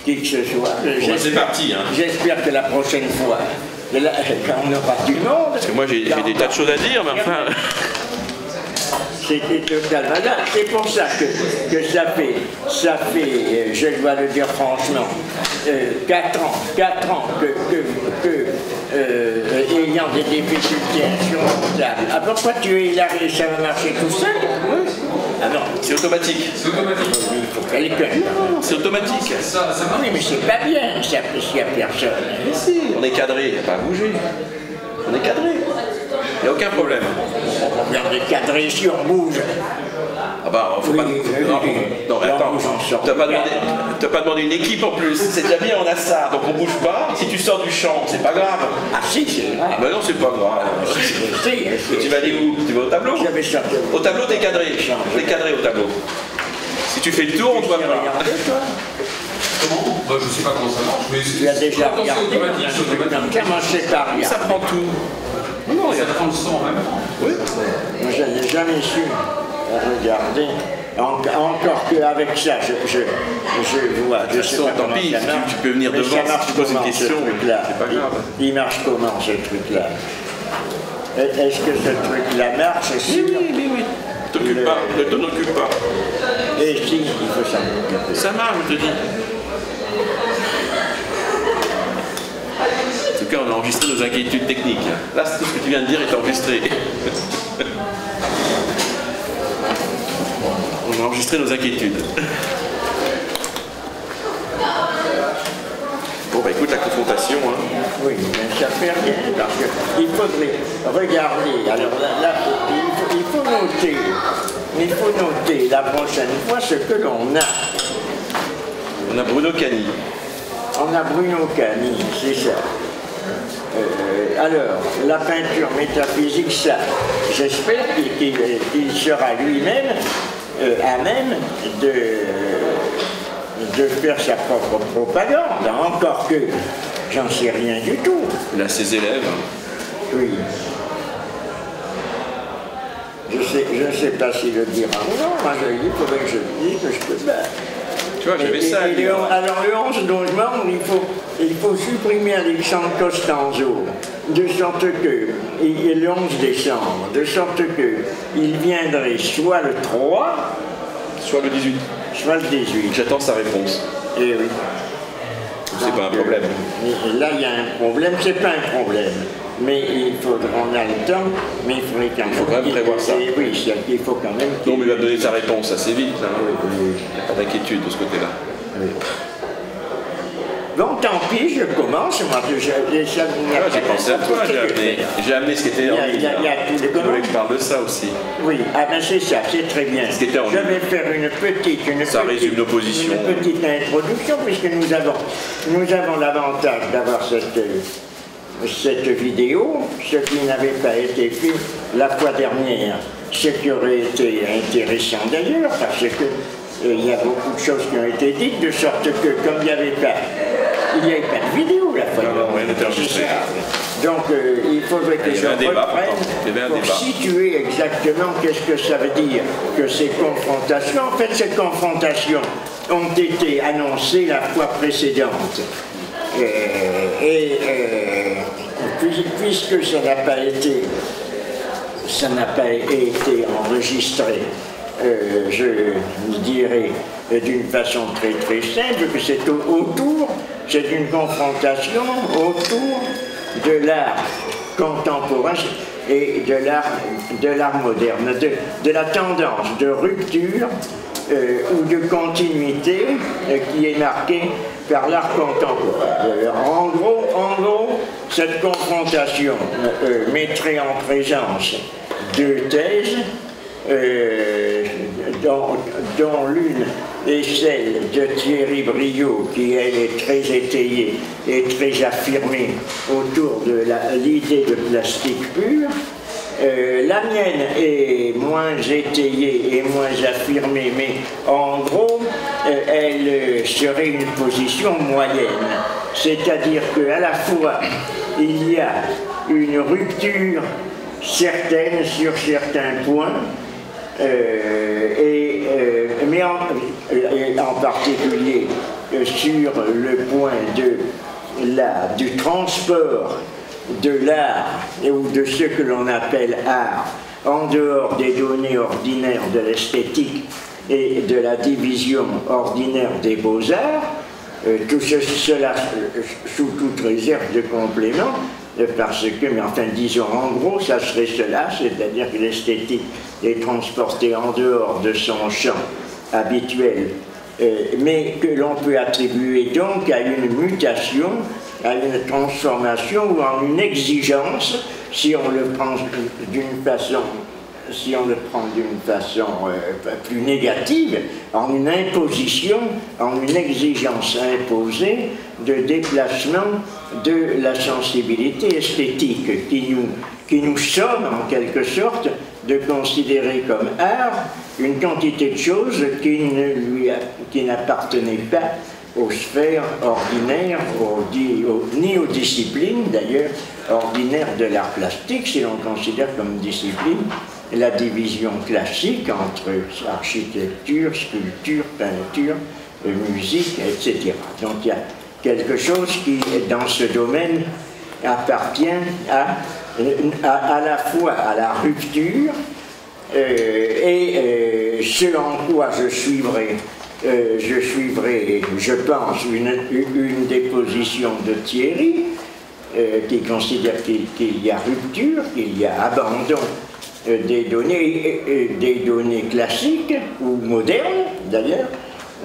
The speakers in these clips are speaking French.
qui que ce soit. C'est parti. Hein. J'espère que la prochaine fois, quand on aura du monde... Parce que moi j'ai des tas de choses à dire, mais enfin... C'était total malade. C'est pour ça que ça fait, je dois le dire franchement, 4 ans ayant des difficultés insurmontables. Ah, pourquoi tu es là et ça va marcher tout seul? Ah non. C'est automatique. C'est automatique. Il faut quelqu'un. C'est automatique. Oui, mais c'est pas bien ça, s'il n'y a personne. Mais si, on est cadré, il n'y a pas à bouger. On est cadré. Il n'y a aucun problème. On vient de cadrer si on bouge. Ah bah, faut pas... Non, attends, t'as pas demandé une équipe en plus. C'est déjà bien, on a ça. Donc on bouge pas. Si tu sors du champ, c'est pas grave. Ah si, c'est grave. Bah non, c'est pas grave. Tu vas aller où? Tu vas au tableau? Au tableau, t'es cadré. T'es cadré au tableau. Si tu fais le tour, on te voit pas. Comment? Bah, je sais pas comment ça marche, mais tu as déjà regardé. Comment c'est pas regarder? Ça prend tout. Non, ça prend le son en même temps. Oui. Moi, je n'ai jamais su regarder. Encore qu'avec ça, je vois. Je sais pas comment ça marche. Tu peux venir devant si tu poses une question. C'est pas grave. Il marche comment ce truc-là? Est-ce que ce truc-là marche? Oui. T'occupe pas, ne t'en occupe pas. Et si, il faut ça. Ça marche, je te dis. En tout cas, on a enregistré nos inquiétudes techniques. Là, tout ce que tu viens de dire est enregistré. On a enregistré nos inquiétudes. Bon, bah écoute, la confrontation. Hein. Oui, mais ça fait rien, parce qu'il faudrait regarder. Alors là, il faut noter la prochaine fois ce que l'on a. On a Bruno Cani. On a Bruno Cani, c'est ça. Alors, la peinture métaphysique, ça, j'espère qu'il sera lui-même à même de faire sa propre propagande, encore que j'en sais rien du tout. Il a ses élèves. Oui. Je ne sais pas s'il le dira ou non, moi il faudrait que je le dise, que je peux pas. Tu vois, j'avais ça. Alors le 11 novembre, il faut supprimer Alexandre Costanzo, de sorte que, et le 11 décembre, de sorte que il viendrait soit le 3, soit le 18. Soit le 18. J'attends sa réponse. Eh oui. C'est pas un problème. Là, il y a un problème, c'est pas un problème. Mais il faudra, on a le temps, mais il faudrait quand même... Il faut quand même prévoir ça. Oui, il faut quand même... Non, mais il va me donner sa réponse assez vite. Là. Oui. Il n'y a pas d'inquiétude de ce côté-là. Oui. Bon, tant pis, je commence. Moi, j'ai pensé à toi, j'ai amené ce qui était en ligne. Il y a tous les commandes. Je parle de ça aussi. Oui, ah ben c'est ça, c'est très bien. Ce qui était en ligne. Je vais faire une petite introduction, puisque nous avons l'avantage d'avoir cette vidéo, ce qui n'avait pas été fait la fois dernière, ce qui aurait été intéressant d'ailleurs, parce que il y a beaucoup de choses qui ont été dites, de sorte que comme il n'y avait pas de vidéo la fois dernière. Donc il faudrait que je reprenne pour situer exactement qu'est-ce que ça veut dire que ces confrontations. En fait, ces confrontations ont été annoncées la fois précédente. Puisque ça n'a pas été enregistré, je dirais d'une façon très très simple que c'est une confrontation autour de l'art contemporain et de l'art moderne, de la tendance de rupture ou de continuité qui est marquée par l'art contemporain. En gros, cette confrontation mettrait en présence deux thèses, dont l'une est celle de Thierry Briot, qui elle est très étayée et très affirmée autour de l'idée de plastique pur. La mienne est moins étayée et moins affirmée, mais en gros, elle serait une position moyenne. C'est-à-dire qu'à la fois, il y a une rupture certaine sur certains points, mais en particulier sur le point du transport de l'art ou de ce que l'on appelle art en dehors des données ordinaires de l'esthétique et de la division ordinaire des beaux-arts, tout cela sous toute réserve de complément, parce que, mais enfin disons en gros, ça serait cela, c'est-à-dire que l'esthétique est transportée en dehors de son champ habituel, mais que l'on peut attribuer donc à une mutation, à une transformation ou à une exigence, si on le prend d'une façon plus négative, en une imposition, en une exigence imposée de déplacement de la sensibilité esthétique qui nous somme en quelque sorte de considérer comme art une quantité de choses qui n'appartenaient pas aux sphères ordinaires, ni aux disciplines d'ailleurs ordinaires de l'art plastique, si l'on considère comme discipline la division classique entre architecture, sculpture, peinture, musique, etc. Donc il y a quelque chose qui, dans ce domaine, appartient à la fois à la rupture et ce en quoi je suivrai, je pense, une des positions de Thierry, qui considère qu'il y a rupture, qu'il y a abandon des données classiques ou modernes d'ailleurs,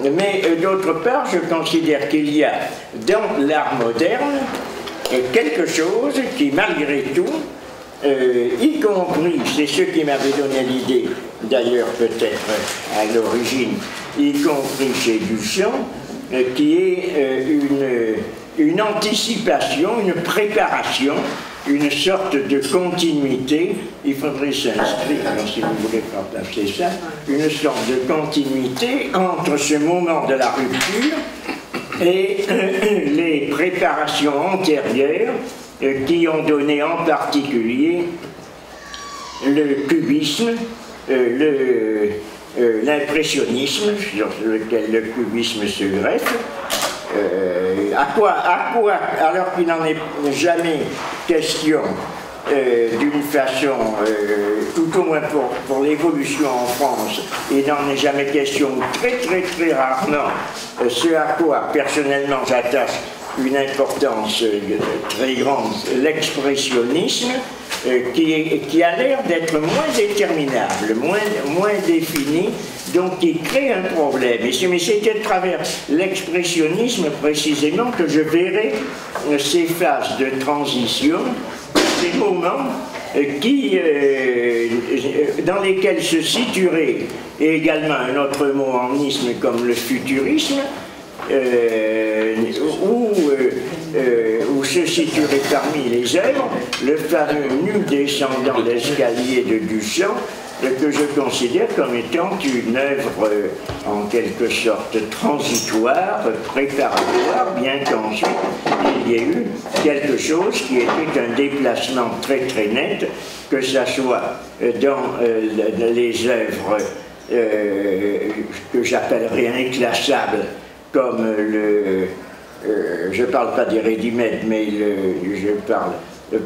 mais d'autre part je considère qu'il y a dans l'art moderne quelque chose qui malgré tout, y compris, c'est ce qui m'avait donné l'idée d'ailleurs peut-être à l'origine, y compris chez Duchamp, qui est une anticipation, une préparation, une sorte de continuité, il faudrait s'inscrire, si vous voulez remplacer ça, une sorte de continuité entre ce moment de la rupture et les préparations antérieures qui ont donné en particulier le cubisme, l'impressionnisme, sur lequel le cubisme se greffe. Alors qu'il n'en est jamais question d'une façon, tout au moins pour l'évolution en France, il n'en est jamais question très rarement, ce à quoi personnellement j'attache une importance très grande, l'expressionnisme, qui a l'air d'être moins déterminable, moins défini, donc qui crée un problème. Mais c'est à travers l'expressionnisme précisément que je verrai ces phases de transition, ces moments dans lesquels se situerait également un autre mot en isme comme le futurisme, où se situerait parmi les œuvres le fameux nu descendant l'escalier de Duchamp, que je considère comme étant une œuvre en quelque sorte transitoire, préparatoire, bien qu'ensuite il y ait eu quelque chose qui était un déplacement très net, que ce soit dans les œuvres que j'appellerais inclassables, comme je ne parle pas des ready-made, mais je parle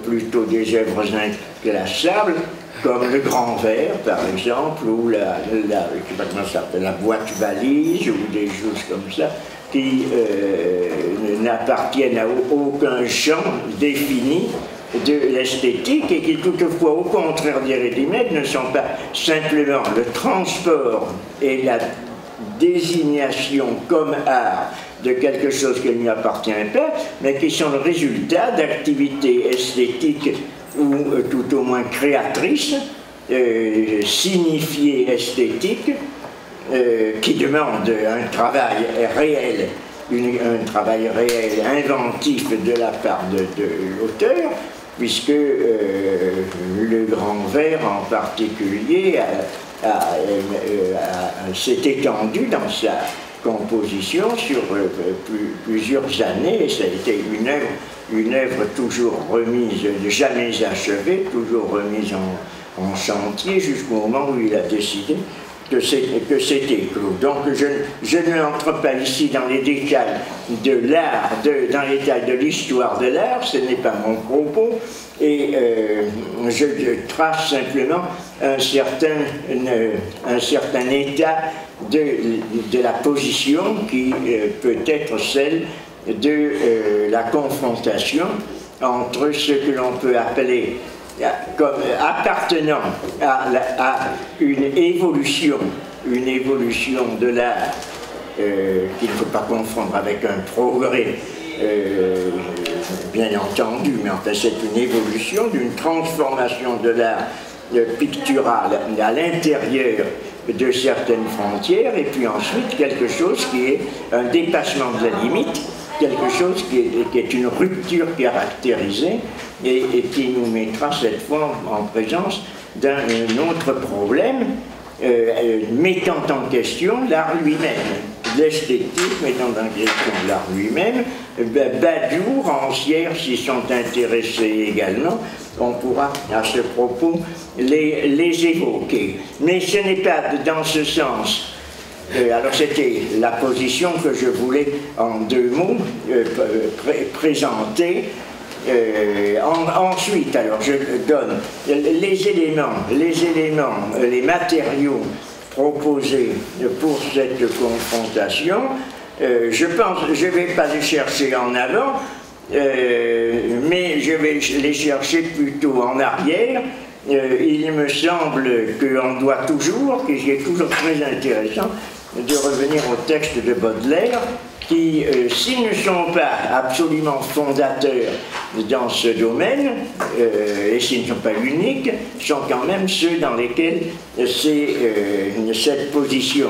plutôt des œuvres inclassables, comme le grand verre, par exemple, ou je ne sais pas comment ça s'appelle, la boîte valise, ou des choses comme ça, qui n'appartiennent à aucun champ défini de l'esthétique et qui toutefois, au contraire des ready-made, ne sont pas simplement le transport et la désignation comme art de quelque chose qui ne lui appartient pas, mais qui sont le résultat d'activités esthétiques ou tout au moins créatrices, signifiées esthétiques, qui demandent un travail réel, un travail réel, inventif de la part de l'auteur, puisque le grand verre en particulier s'est étendu dans sa composition sur plusieurs années, et ça a été une œuvre toujours remise, jamais achevée, toujours remise en chantier, jusqu'au moment où il a décidé que c'était clos. Donc je n'entre pas ici dans les détails de l'art, dans les détails de l'histoire de l'art, ce n'est pas mon propos, et je trace simplement un certain état de la position qui peut être celle de la confrontation entre ce que l'on peut appeler comme appartenant à une évolution de l'art qu'il ne faut pas confondre avec un progrès, bien entendu, mais enfin c'est une évolution d'une transformation de l'art pictural à l'intérieur de certaines frontières, et puis ensuite quelque chose qui est un dépassement de la limite, quelque chose qui est une rupture caractérisée et qui nous mettra cette fois en présence d'un autre problème mettant en question l'art lui-même, l'esthétique mettant en question l'art lui-même. Badiou, Rancière s'y sont intéressés également, on pourra à ce propos les évoquer. Mais ce n'est pas dans ce sens. Alors c'était la position que je voulais en 2 mots présenter. Ensuite, alors je donne les matériaux proposés pour cette confrontation. Je pense, je ne vais pas les chercher en avant, mais je vais les chercher plutôt en arrière. Il me semble qu'on doit toujours, que c'est toujours très intéressant, de revenir au texte de Baudelaire, qui, s'ils ne sont pas absolument fondateurs dans ce domaine, et s'ils ne sont pas uniques, sont quand même ceux dans lesquels cette position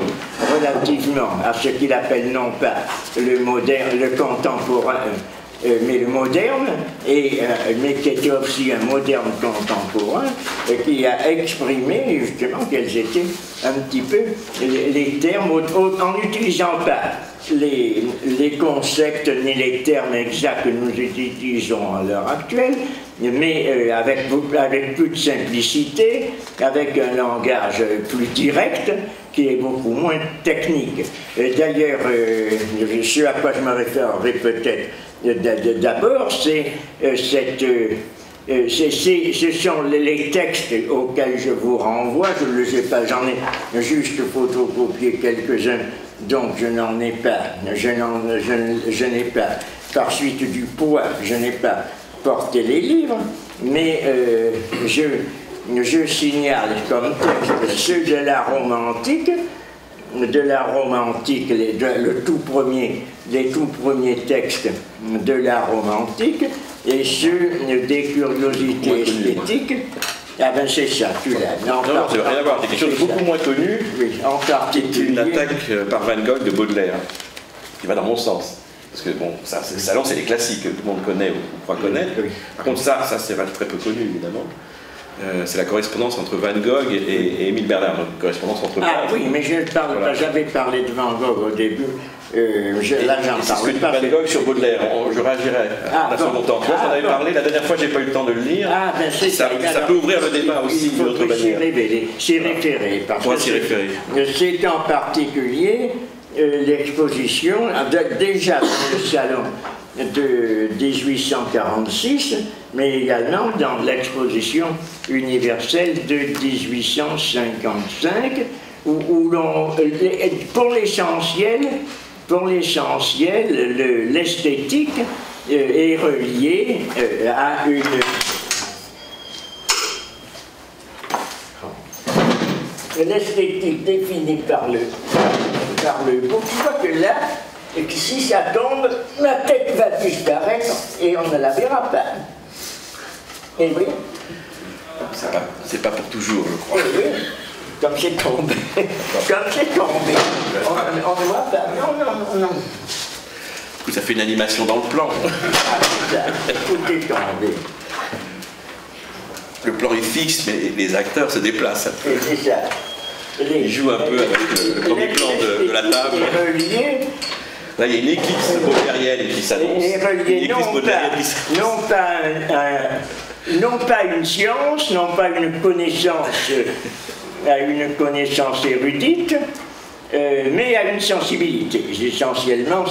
relativement à ce qu'il appelle non pas le moderne, le contemporain, mais le moderne, mais qui était aussi un moderne contemporain, qui a exprimé justement quels étaient un petit peu les termes, en n'utilisant pas les concepts ni les termes exacts que nous utilisons à l'heure actuelle, mais avec plus de simplicité, avec un langage plus direct, qui est beaucoup moins technique. D'ailleurs, ce à quoi je me référerai peut-être d'abord, ce sont les textes auxquels je vous renvoie. Je ne les ai pas, j'en ai juste photocopié quelques-uns, donc je n'en ai pas, je n'ai pas, par suite du poids, je n'ai pas porté les livres, mais je signale comme texte ceux de la Rome antique, les tout premiers textes de la Rome antique, et ceux des curiosités esthétiques. Ah ben c'est ça, tu l'as. Non, ça n'a rien à voir, c'est quelque chose de beaucoup moins connu. Oui, en particulier. Une attaque par Van Gogh de Baudelaire, qui va dans mon sens. Parce que bon, ça, Salon, c'est les classiques que tout le monde connaît ou croit connaître. Oui. Par contre, ça c'est très peu connu, évidemment. C'est la correspondance entre Van Gogh et Émile Bernard, donc correspondance entre oui, mais je parle pas, j'avais parlé de Van Gogh au début. Là, j'en parle pas. Van Gogh sur Baudelaire, je réagirai en un second temps. Moi, j'en avais parlé, la dernière fois, j'ai pas eu le temps de le lire. Ça peut ouvrir le débat aussi d'une autre manière. S'y référer. Pourquoi s'y référer? C'est en particulier l'exposition, déjà dans le salon de 1846, mais également dans l'exposition universelle de 1855, où pour l'essentiel, l'esthétique est reliée à l'esthétique définie par le beau. Tu vois que là, et que si ça tombe, la tête va disparaître et on ne la verra pas. Et oui. C'est pas pour toujours, je crois. Et oui. Comme c'est tombé. Comme c'est tombé. On ne voit pas. Non. Du coup, ça fait une animation dans le plan. Ah, c'est ça. Tout est tombé. Le plan est fixe, mais les acteurs se déplacent. Et c'est ça. Ils jouent un peu avec le premier plan de la table. Là, il y a une éclipse baudelairienne qui s'annonce. Non pas une science, non pas une connaissance a une connaissance érudite, mais a une sensibilité. Essentiellement,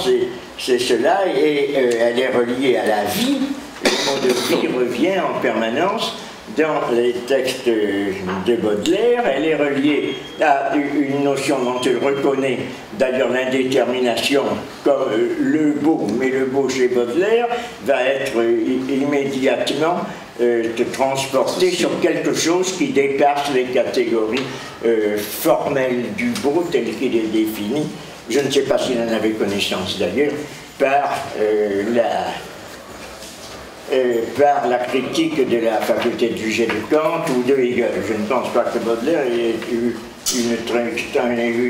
c'est cela, et elle est reliée à la vie. Le mot de vie revient en permanence dans les textes de Baudelaire. Elle est reliée à une notion dont il reconnaît d'ailleurs l'indétermination comme le beau, mais le beau chez Baudelaire va être immédiatement transporté sur quelque chose qui dépasse les catégories formelles du beau tel qu'il est défini. Je ne sais pas s'il en avait connaissance d'ailleurs par la critique de la faculté de juger de Kant ou de Hegel. Je ne pense pas que Baudelaire ait eu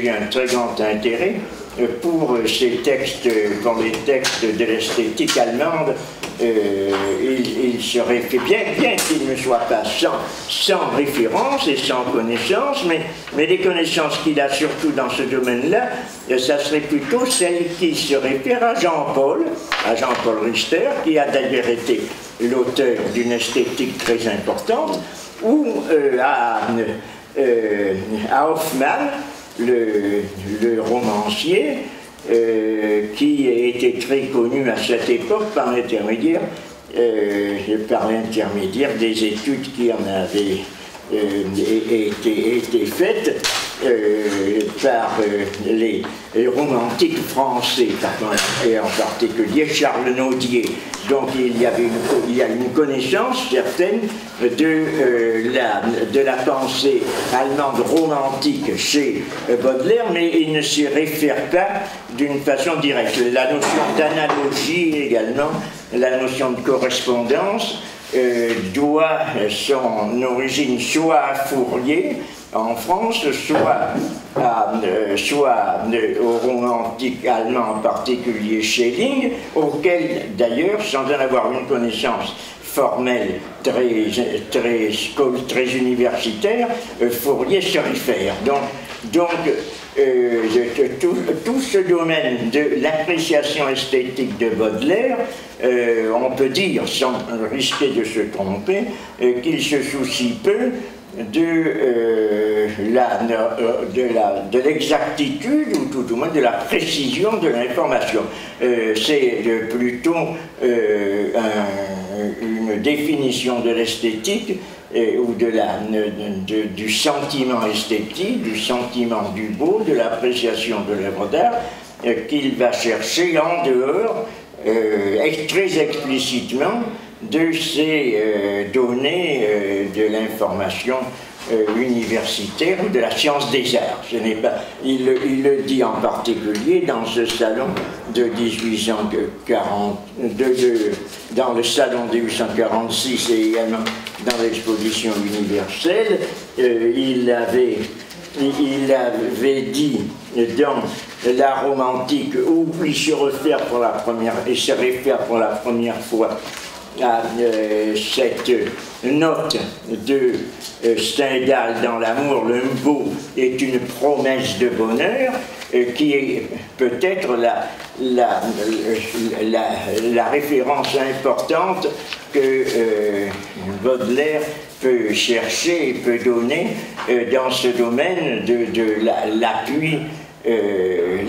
un très grand intérêt pour ces textes, pour les textes de l'esthétique allemande. Il serait fait, bien qu'il ne soit pas sans référence et sans connaissance, mais les connaissances qu'il a surtout dans ce domaine-là, ça serait plutôt celles qui se réfèrent à Jean-Paul Richter, qui a d'ailleurs été l'auteur d'une esthétique très importante, ou à Hoffmann, le romancier, qui était très connu à cette époque par l'intermédiaire des études qui en avaient été faites par les romantiques français, et en particulier Charles Nodier. Donc il y a une connaissance certaine de la pensée allemande romantique chez Baudelaire, mais il ne s'y réfère pas d'une façon directe. La notion d'analogie également, la notion de correspondance, doit son origine soit à Fourier en France, soit au romantique allemand, en particulier Schelling, auquel d'ailleurs, sans en avoir une connaissance formelle très universitaire, Fourier se réfère. Donc tout ce domaine de l'appréciation esthétique de Baudelaire, on peut dire, sans risquer de se tromper, qu'il se soucie peu de l'exactitude, ou tout au moins de la précision de l'information. C'est plutôt une définition de l'esthétique ou du sentiment esthétique, du sentiment du beau, de l'appréciation de l'œuvre d'art, qu'il va chercher en dehors, très explicitement, de ces données de l'information universitaire ou de la science des arts. Il le dit en particulier dans ce salon de 1840, dans le salon de 1846 et également dans l'exposition universelle. Il avait dit dans la romantique, où il se réfère pour la première fois à cette note de Stendhal dans l'amour, le beau est une promesse de bonheur, qui est peut-être la référence importante que Baudelaire peut chercher et peut donner dans ce domaine de l'appui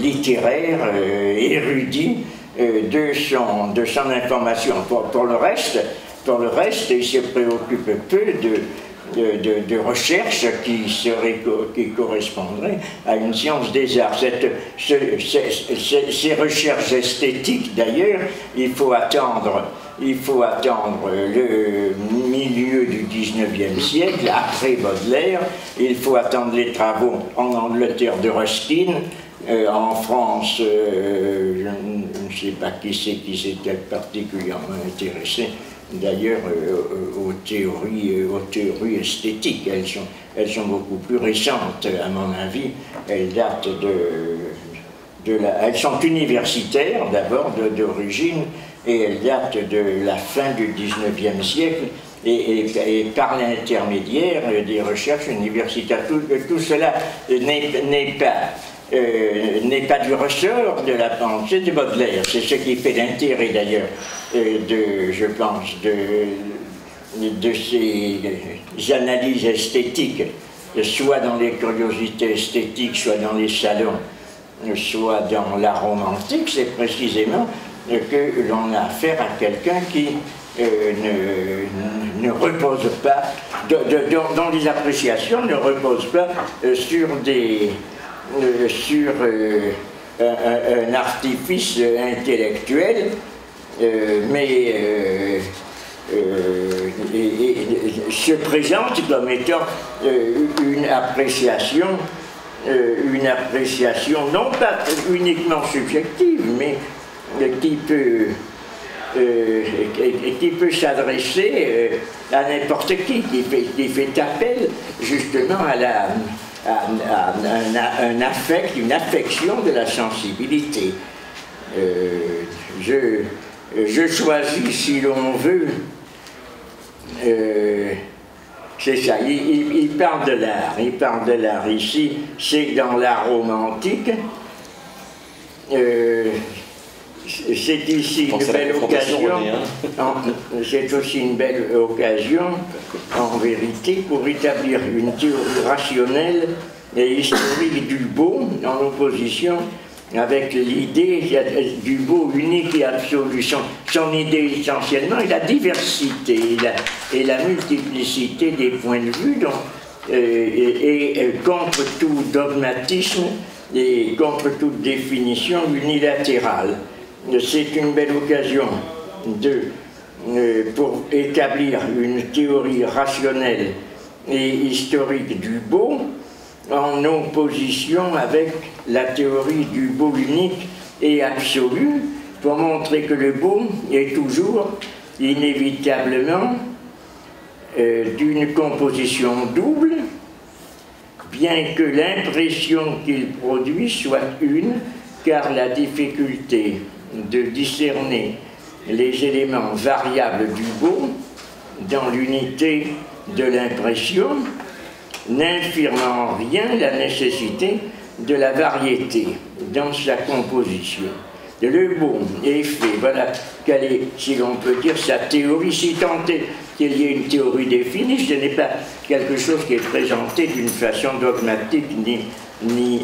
littéraire, érudit, de son information. Pour le reste, il se préoccupe peu de recherches qui correspondraient à une science des arts. Ces recherches esthétiques, d'ailleurs, il faut attendre le milieu du XIXe siècle, après Baudelaire. Il faut attendre les travaux en Angleterre de Ruskin. En France, je ne sais pas qui s'était particulièrement intéressé d'ailleurs aux théories esthétiques. Elles sont beaucoup plus récentes, à mon avis. Elles datent elles sont universitaires d'abord d'origine, et elles datent de la fin du XIXe siècle. Et par l'intermédiaire des recherches universitaires. Tout cela n'est pas du ressort de la pensée de Baudelaire. C'est ce qui fait l'intérêt d'ailleurs, je pense, de ces analyses esthétiques soit dans les curiosités esthétiques, soit dans les salons, soit dans l'art romantique, c'est précisément que l'on a affaire à quelqu'un qui ne repose pas, dont les appréciations ne reposent pas sur un artifice intellectuel, mais se présente comme étant une appréciation non pas uniquement subjective, mais qui peut s'adresser à n'importe qui fait appel justement à un affect, une affection de la sensibilité. Je choisis, si l'on veut, c'est ça, il parle de l'art ici, c'est dans l'art romantique. C'est ici une belle occasion, c'est aussi une belle occasion, en vérité, pour établir une théorie rationnelle et historique du beau, en opposition avec l'idée du beau unique et absolu. Son idée essentiellement est la diversité et la multiplicité des points de vue, et contre tout dogmatisme et contre toute définition unilatérale. C'est une belle occasion pour établir une théorie rationnelle et historique du beau en opposition avec la théorie du beau unique et absolu, pour montrer que le beau est toujours inévitablement d'une composition double, bien que l'impression qu'il produit soit une, car la difficulté de discerner les éléments variables du beau dans l'unité de l'impression n'infirme en rien la nécessité de la variété dans sa composition. Le beau est fait, voilà quelle est, si l'on peut dire, sa théorie, si tant est qu'il y ait une théorie définie, ce n'est pas quelque chose qui est présenté d'une façon dogmatique ni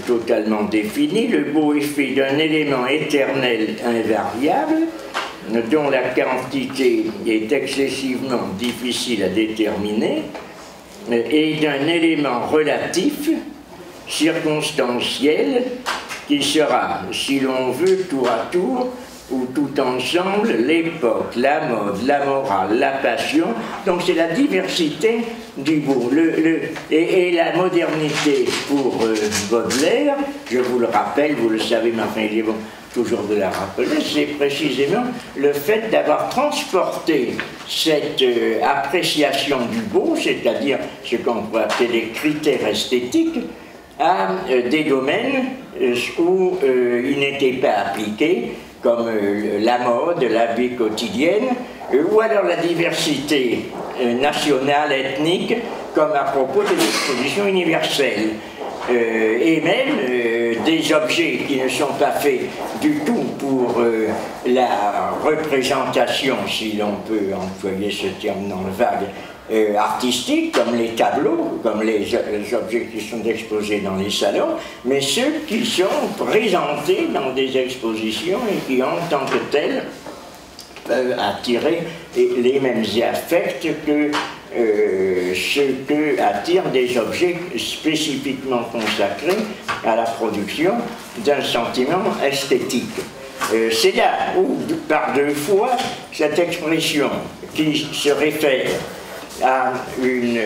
totalement définie. Le beau est fait d'un élément éternel invariable, dont la quantité est excessivement difficile à déterminer, et d'un élément relatif, circonstanciel, qui sera, si l'on veut, tour à tour, ou tout ensemble, l'époque, la mode, la morale, la passion. Donc c'est la diversité du beau. Et la modernité pour Baudelaire, je vous le rappelle, vous le savez, mais enfin il est bon toujours de la rappeler, c'est précisément le fait d'avoir transporté cette appréciation du beau, c'est-à-dire ce qu'on pourrait appeler les critères esthétiques, à des domaines où ils n'étaient pas appliqués, comme la mode, la vie quotidienne, ou alors la diversité nationale, ethnique, comme à propos des expositions universelles. Et même des objets qui ne sont pas faits du tout pour la représentation, si l'on peut employer ce terme dans le vague, artistique, comme les tableaux, comme les objets qui sont exposés dans les salons, mais ceux qui sont présentés dans des expositions et qui, en tant que tels, peuvent attirer les mêmes affects que ce que attirent des objets spécifiquement consacrés à la production d'un sentiment esthétique. C'est là où, par deux fois, cette expression qui se réfère à une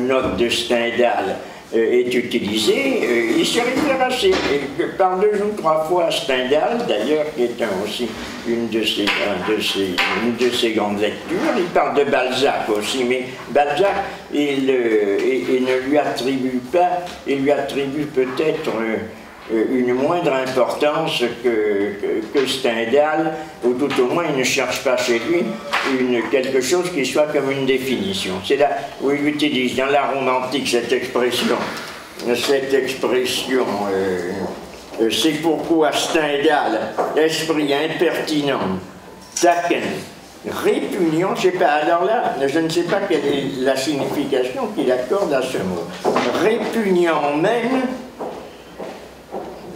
note de Stendhal est utilisée, il se réfère assez, par deux ou trois fois à Stendhal, d'ailleurs, qui est aussi une de ses grandes lectures. Il parle de Balzac aussi, mais Balzac, il ne lui attribue pas, il lui attribue peut-être une moindre importance que Stendhal, ou tout au moins il ne cherche pas chez lui quelque chose qui soit comme une définition. C'est là où il utilise dans l'art romantique cette expression. C'est pourquoi Stendhal, esprit impertinent, taquin, Répugnant, je ne sais pas, alors là, je ne sais pas quelle est la signification qu'il accorde à ce mot. Répugnant même,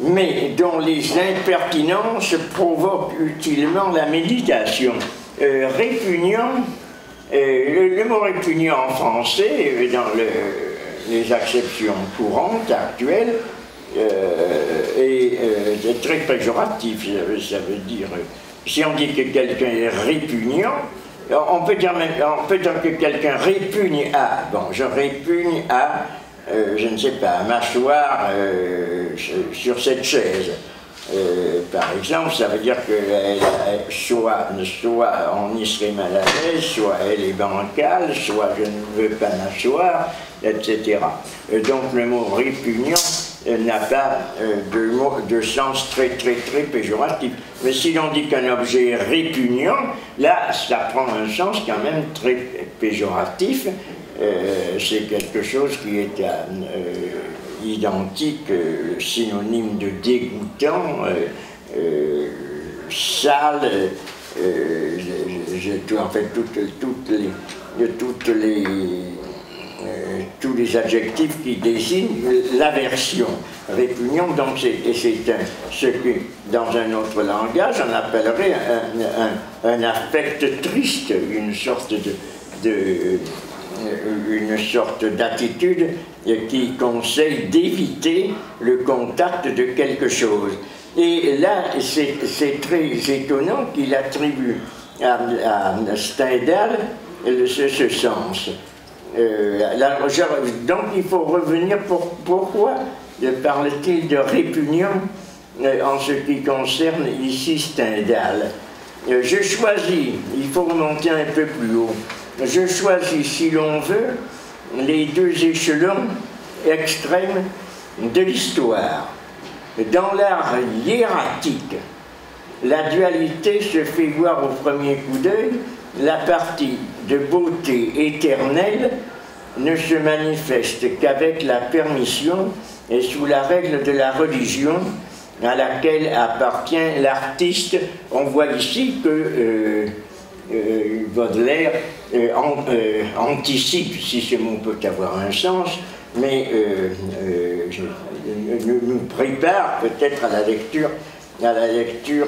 mais dont les impertinences provoquent utilement la méditation. Répugnant, le mot répugnant en français, dans les acceptions courantes actuelles, est très péjoratif, ça veut dire, si on dit que quelqu'un est répugnant, on peut dire que quelqu'un répugne à, bon, je répugne à, je ne sais pas, m'asseoir sur cette chaise. Par exemple, ça veut dire qu'elle soit on y serait mal à l'aise, soit elle est bancale, soit je ne veux pas m'asseoir, etc. Donc le mot répugnant n'a pas de sens très péjoratif. Mais si l'on dit qu'un objet est répugnant, là ça prend un sens quand même très péjoratif. C'est quelque chose qui est identique, synonyme de dégoûtant, sale, en fait tous les adjectifs qui désignent l'aversion. Répugnant, donc c'est ce que dans un autre langage on appellerait un affect triste, une sorte d'attitude qui conseille d'éviter le contact de quelque chose. Et là, c'est très étonnant qu'il attribue à Stendhal ce sens. Donc il faut revenir pourquoi parle-t-il de répugnant en ce qui concerne ici Stendhal. Je choisis, il faut remonter un peu plus haut, je choisis, si l'on veut, les deux échelons extrêmes de l'histoire. Dans l'art hiératique, la dualité se fait voir au premier coup d'œil. La partie de beauté éternelle ne se manifeste qu'avec la permission et sous la règle de la religion à laquelle appartient l'artiste. On voit ici que Baudelaire anticipe, si ce mot peut avoir un sens, mais nous prépare peut-être à la lecture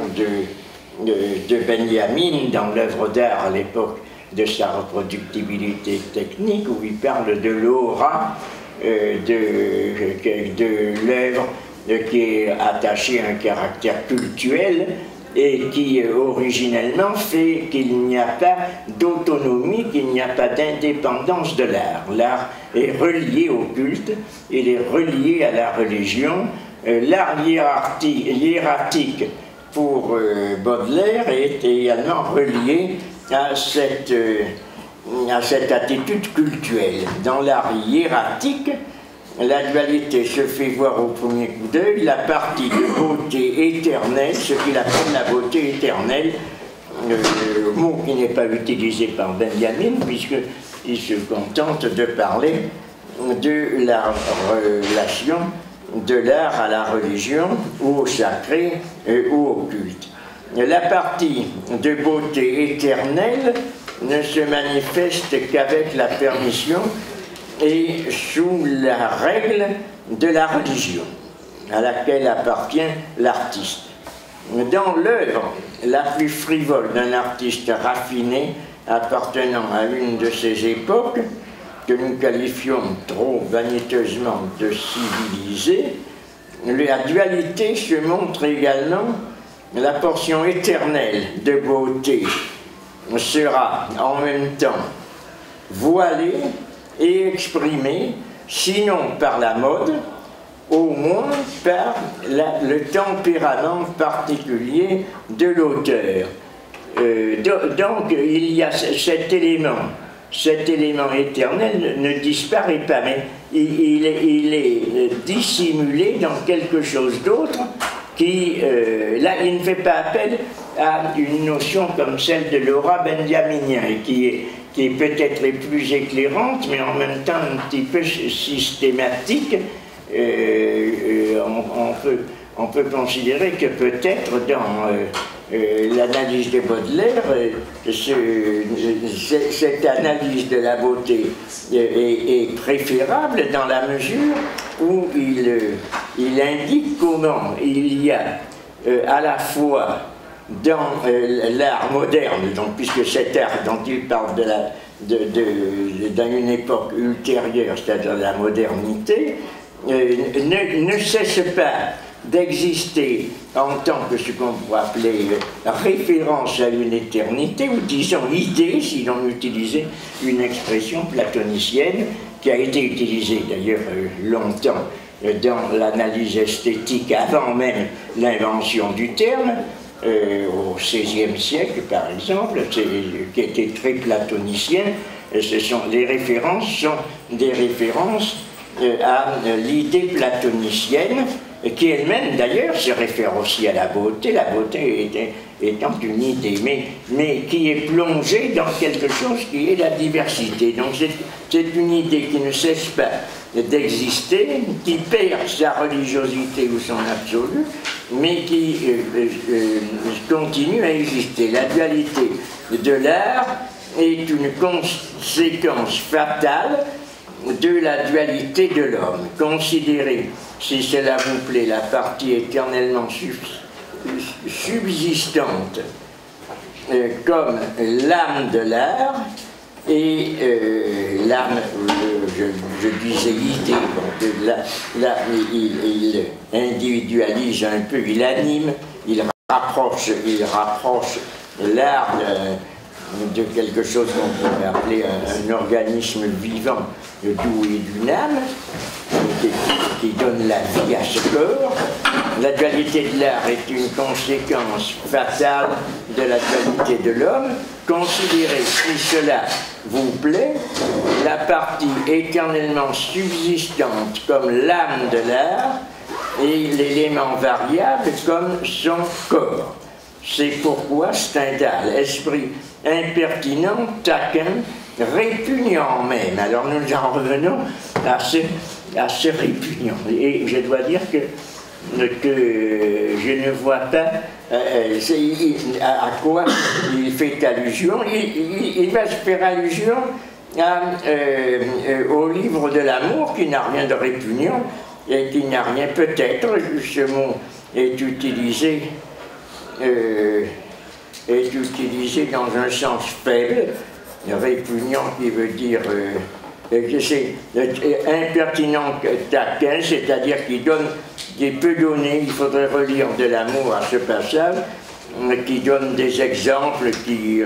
de Benjamin dans l'œuvre d'art à l'époque de sa reproductibilité technique, où il parle de l'aura de l'œuvre qui est attachée à un caractère cultuel et qui originellement fait qu'il n'y a pas d'autonomie, qu'il n'y a pas d'indépendance de l'art. L'art est relié au culte, il est relié à la religion. L'art hiératique pour Baudelaire est également relié à cette attitude cultuelle. Dans l'art hiératique, la dualité se fait voir au premier coup d'œil, la partie de beauté éternelle, ce qu'il appelle la beauté éternelle, mot qui n'est pas utilisé par Benjamin, puisqu'il se contente de parler de la relation de l'art à la religion, ou au sacré, ou au culte. La partie de beauté éternelle ne se manifeste qu'avec la permission et sous la règle de la religion à laquelle appartient l'artiste. Dans l'œuvre la plus frivole d'un artiste raffiné appartenant à une de ces époques, que nous qualifions trop vaniteusement de civilisée, la dualité se montre également. La portion éternelle de beauté sera en même temps voilée et exprimée, sinon par la mode, au moins par le tempérament particulier de l'auteur. Donc il y a cet élément éternel ne disparaît pas, mais il est dissimulé dans quelque chose d'autre qui, là, il ne fait pas appel à une notion comme celle de l'aura benjaminien, qui est peut-être plus éclairante, mais en même temps un petit peu systématique. On peut considérer que peut-être l'analyse de Baudelaire, cette analyse de la beauté est préférable dans la mesure où il indique comment il y a à la fois dans l'art moderne, donc, puisque cet art dont il parle d'une époque ultérieure, c'est-à-dire la modernité, ne cesse pas d'exister en tant que ce qu'on pourrait appeler référence à une éternité, ou disons idée, si l'on utilisait une expression platonicienne, qui a été utilisée d'ailleurs longtemps dans l'analyse esthétique avant même l'invention du terme, au XVIe siècle par exemple, qui était très platonicien. Les références sont des références à l'idée platonicienne, qui elle-même d'ailleurs se réfère aussi à la beauté étant une idée, mais qui est plongée dans quelque chose qui est la diversité. Donc c'est une idée qui ne cesse pas d'exister, qui perd sa religiosité ou son absolu, mais qui continue à exister. La dualité de l'art est une conséquence fatale de la dualité de l'homme. Considérez, si cela vous plaît, la partie éternellement subsistante comme l'âme de l'art et l'âme, je disais idée, donc là, il individualise un peu, il anime, il rapproche l'art de quelque chose qu'on pourrait appeler un organisme vivant, d'où et d'une âme, qui donne la vie à ce corps. La dualité de l'art est une conséquence fatale de la dualité de l'homme. Considérez, si cela vous plaît, la partie éternellement subsistante comme l'âme de l'art et l'élément variable comme son corps. C'est pourquoi Stendhal, esprit impertinent, taquin, répugnant même. Alors nous en revenons à ce répugnant. Et je dois dire que je ne vois pas à quoi il fait allusion. Il va se faire allusion au livre de l'amour, qui n'a rien de répugnant, et qui n'a rien, peut-être, ce mot est utilisé dans un sens faible, répugnant qui veut dire que c'est impertinent taquin, c'est-à-dire qui peut donner, il faudrait relire de l'amour à ce passage, qui donne des exemples qui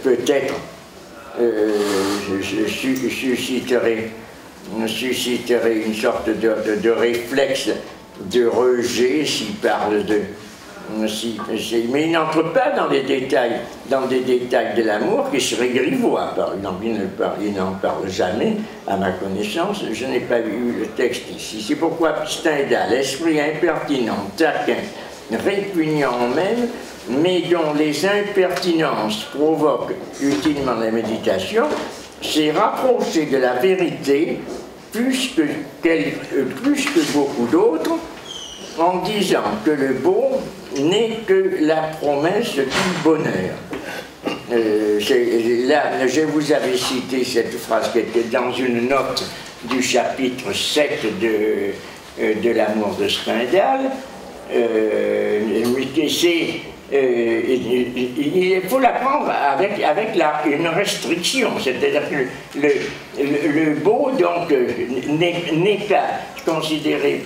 peut-être susciteraient une sorte de réflexe de rejet s'il parle de... mais il n'entre pas dans des détails de l'amour qui seraient grivois. Par exemple, il n'en parle jamais, à ma connaissance. Je n'ai pas vu le texte ici. C'est pourquoi Stendhal, esprit impertinent, taquin, répugnant même, mais dont les impertinences provoquent utilement la méditation, s'est rapproché de la vérité plus que beaucoup d'autres, en disant que le beau n'est que la promesse du bonheur. Là, je vous avais cité cette phrase qui était dans une note du chapitre 7 de l'amour de Stendhal. Il faut la prendre avec une restriction, c'est-à-dire que le beau donc n'est pas considéré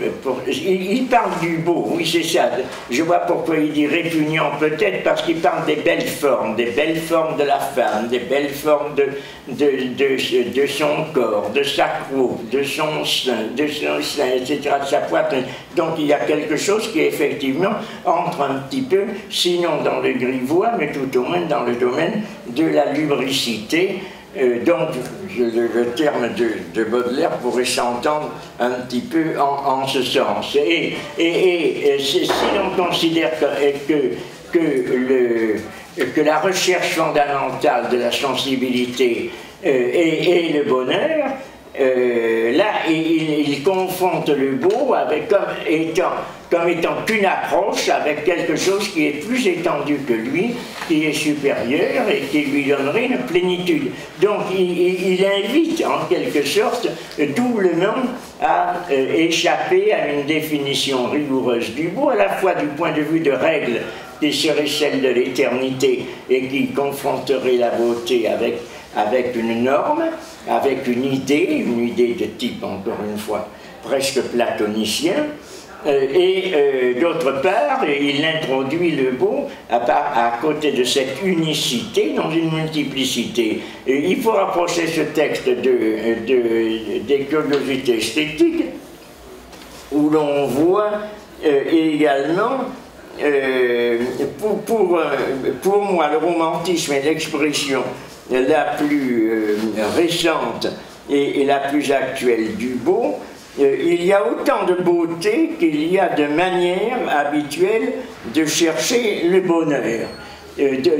il parle du beau, oui c'est ça, je vois pourquoi il dit répugnant, peut-être parce qu'il parle des belles formes de la femme, des belles formes de son corps, de sa croupe, de son sein, etc., de sa poitrine. Donc il y a quelque chose qui effectivement entre un petit peu, sinon dans le grivois, mais tout au moins dans le domaine de la lubricité. Donc le terme de Baudelaire pourrait s'entendre un petit peu en ce sens. Et si l'on considère que la recherche fondamentale de la sensibilité est le bonheur, là il confond confronte le beau avec, comme étant une approche avec quelque chose qui est plus étendu que lui, qui est supérieur et qui lui donnerait une plénitude. Donc il invite en quelque sorte doublement à échapper à une définition rigoureuse du beau, à la fois du point de vue de règles qui serait celle de l'éternité et qui confronterait la beauté avec une norme, avec une idée de type, encore une fois, presque platonicien, et d'autre part, il introduit le beau à côté de cette unicité dans une multiplicité. Il faut rapprocher ce texte des curiosités esthétiques, où l'on voit également, pour moi, le romantisme est l'expression la plus récente et la plus actuelle du beau. Il y a autant de beauté qu'il y a de manières habituelles de chercher le bonheur.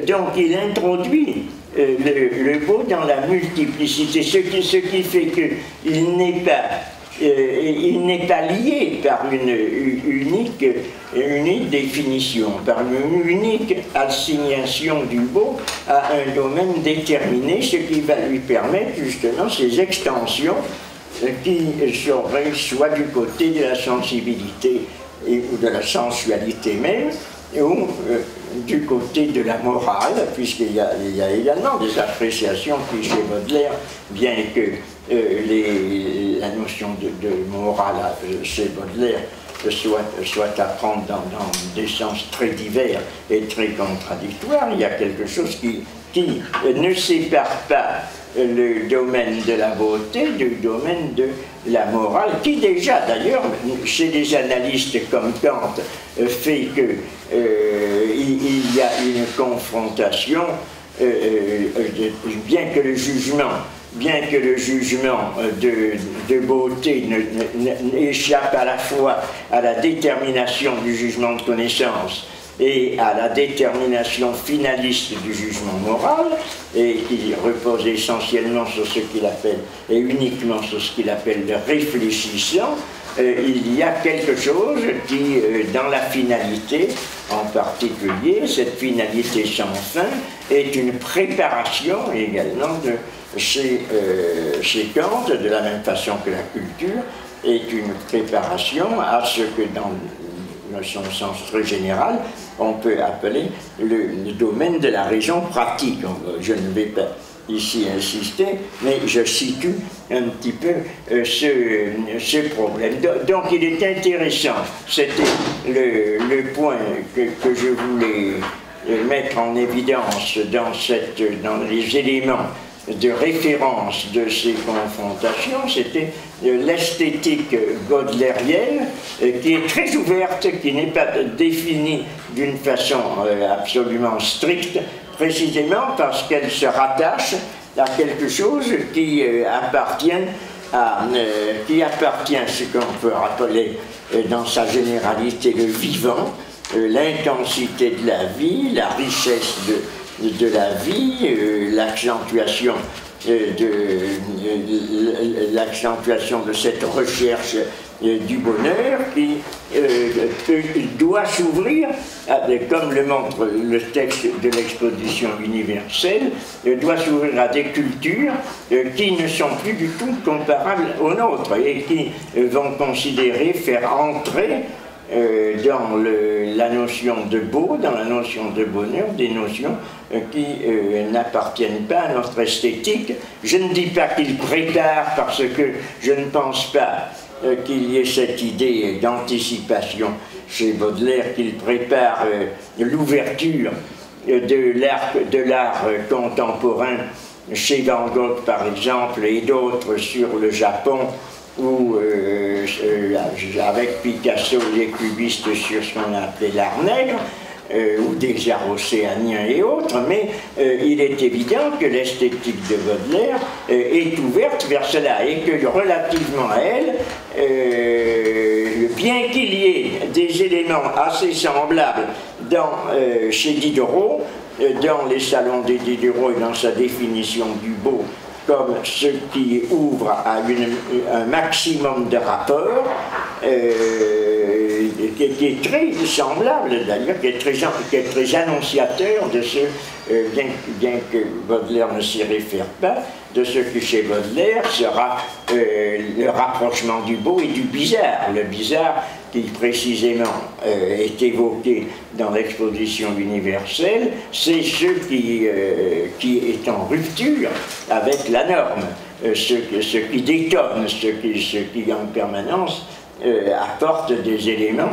Donc il introduit le beau dans la multiplicité, ce qui fait qu'il n'est pas lié par une unique définition, par une unique assignation du beau à un domaine déterminé, ce qui va lui permettre justement ces extensions qui seraient soit du côté de la sensibilité ou de la sensualité même, ou du côté de la morale, puisqu'il y a également des appréciations qui, chez Baudelaire, bien que la notion de morale chez Baudelaire soit à prendre dans des sens très divers et très contradictoires, il y a quelque chose qui ne sépare pas le domaine de la beauté du domaine de la morale, qui déjà d'ailleurs, chez des analystes comme Kant, fait que il y a une confrontation, bien que le jugement de beauté échappe à la fois à la détermination du jugement de connaissance et à la détermination finaliste du jugement moral, et qui repose essentiellement sur ce qu'il appelle, et uniquement sur ce qu'il appelle le réfléchissant, il y a quelque chose qui, dans la finalité en particulier, cette finalité sans fin, est une préparation également chez Kant, de la même façon que la culture est une préparation à ce que dans son sens très général, on peut appeler le domaine de la raison pratique. Je ne vais pas ici insister, mais je situe un petit peu ce problème. Donc il est intéressant, c'était le point que je voulais mettre en évidence dans les éléments de référence de ces confrontations, c'était l'esthétique baudelairienne, qui est très ouverte, qui n'est pas définie d'une façon absolument stricte, précisément parce qu'elle se rattache à quelque chose qui appartient à ce qu'on peut rappeler dans sa généralité le vivant, l'intensité de la vie, la richesse de la vie, l'accentuation de cette recherche du bonheur qui doit s'ouvrir, comme le montre le texte de l'exposition universelle, doit s'ouvrir à des cultures qui ne sont plus du tout comparables aux nôtres et qui vont considérer faire entrer dans la notion de beau, dans la notion de bonheur, des notions qui n'appartiennent pas à notre esthétique. Je ne dis pas qu'il prépare, parce que je ne pense pas qu'il y ait cette idée d'anticipation chez Baudelaire, qu'il prépare l'ouverture de l'art contemporain chez Van Gogh par exemple, et d'autres sur le Japon, ou avec Picasso, les cubistes sur ce qu'on a appelé l'art nègre, ou des arts océaniens et autres, mais il est évident que l'esthétique de Baudelaire est ouverte vers cela, et que relativement à elle, bien qu'il y ait des éléments assez semblables chez Diderot, dans les salons de Diderot et dans sa définition du beau, comme ce qui ouvre à un maximum de rapports, qui est très semblable d'ailleurs, qui est très annonciateur de ce, bien que Baudelaire ne s'y réfère pas, de ce qui chez Baudelaire sera le rapprochement du beau et du bizarre. Le bizarre qui précisément est évoqué dans l'exposition universelle, c'est ce qui est en rupture avec la norme, ce qui détonne, ce qui en permanence apporte des éléments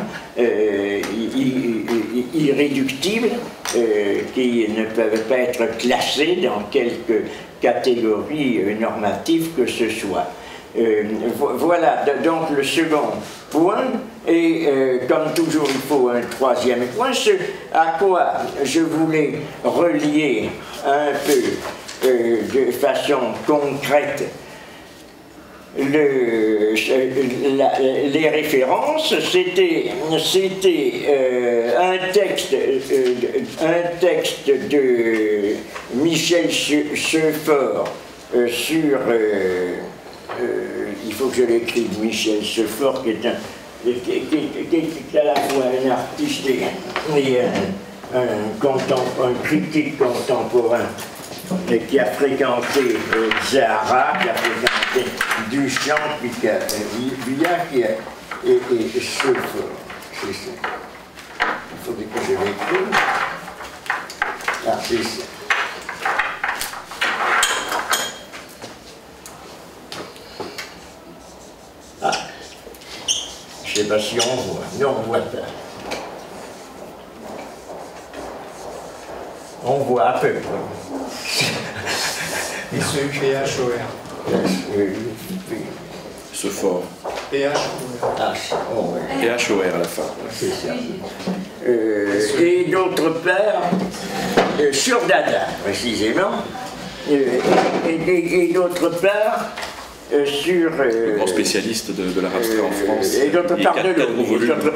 irréductibles qui ne peuvent pas être classés dans quelque catégorie normative que ce soit. Voilà donc le second point, et comme toujours il faut un troisième point, ce à quoi je voulais relier un peu de façon concrète les références, c'était un texte de Michel Seufort sur il faut que je l'écrive, Michel Seufort, qui est à la fois un artiste et un critique contemporain, et qui a fréquenté Zahara, qui a fréquenté Duchamp, puis qui a et Seufort. C'est ça. Il faudrait que je l'écrive. Ah, c'est ça. Ah, je ne sais pas si on voit. Non, on voit pas. On voit à peu près. Et ce PHOR. Seufort. PHOR. PHOR à la fin. C'est ça. Et d'autre part, sur Dada, précisément, et d'autre part, sur... le grand spécialiste de l'art abstrait en France. Et d'autre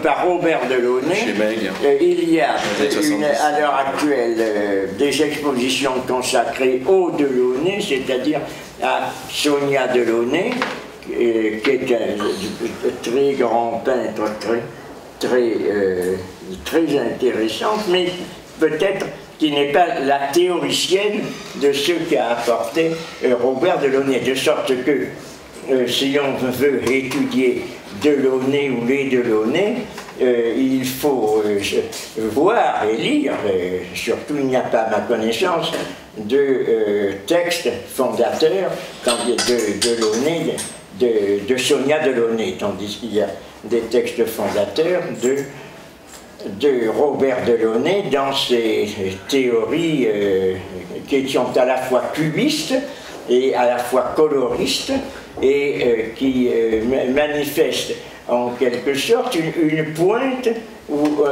part, Robert Delaunay. Chez Meg. Il y a à l'heure actuelle des expositions consacrées au Delaunay, c'est-à-dire à Sonia Delaunay, qui est un très grand peintre, très intéressante, mais peut-être qui n'est pas la théoricienne de ce qu'a apporté Robert Delaunay, de sorte que si on veut étudier Delaunay ou les Delaunay, il faut voir et lire, surtout il n'y a pas à ma connaissance, de textes fondateurs de Delaunay, de Sonia Delaunay, tandis qu'il y a des textes fondateurs de Robert Delaunay dans ses théories qui sont à la fois cubistes et à la fois coloristes et qui manifestent en quelque sorte une pointe ou